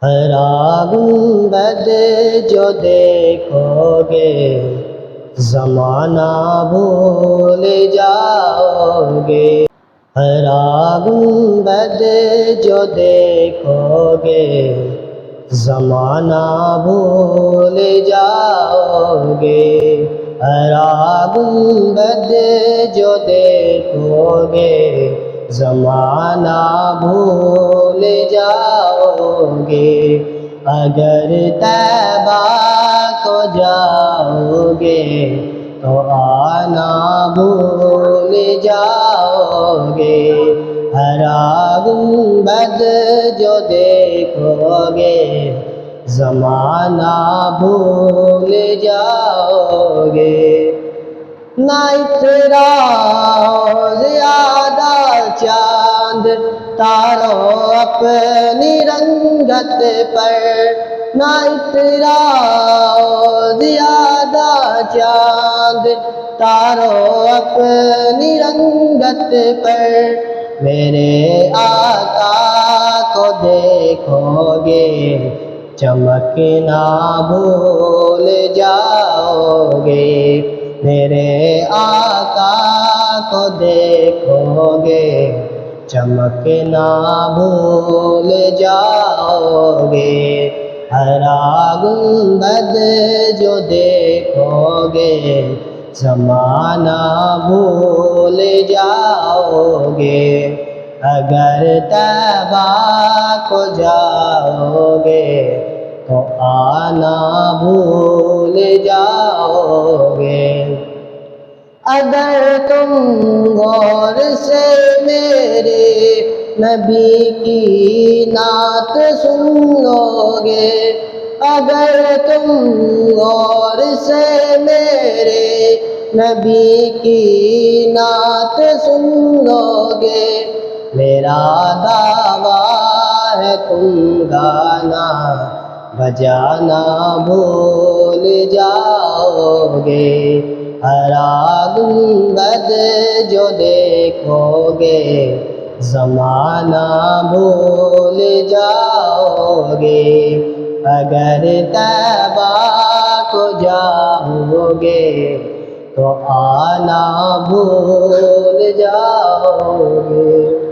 ہرا گنبد جو دیکھو گے زمانہ بھول جاؤ گے، ہرا گنبد جو دیکھو گے زمانہ بھول جاؤ گے، ہرا گنبد جو دیکھو گے زمانہ بھول جاؤ گے، اگر طیبہ کو جاؤ گے تو آنا بھول جاؤ گے، ہرا گنبد جو دیکھو گے زمانہ بھول جاؤ گے، نہ اترا زیادہ چاند تارو اپنی رنگت پر، نہ اترا زیادہ چاند تارو اپنی رنگت پر، میرے آقا کو دیکھو گے چمکنا بھول جاؤ گے، میرے آقا کو دیکھو گے چمکنا بھول جاؤ گے، ہرا گنبد جو دیکھو گے زمانہ بھول جاؤ گے، اگر طیبہ کو جاؤ گے تو آنا بھول جاؤ گے، اگر تم غور سے میرے نبی کی نعت سن لو گے، اگر تم غور سے میرے نبی کی نعت سن لو گے، میرا دعویٰ ہے تم گانا بجانا بھول جاؤ گے، ہرا گنبد جو دیکھو گے زمانہ بھول جاؤ گے، اگر طیبہ کو جاؤ گے تو آنا بھول جاؤ گے۔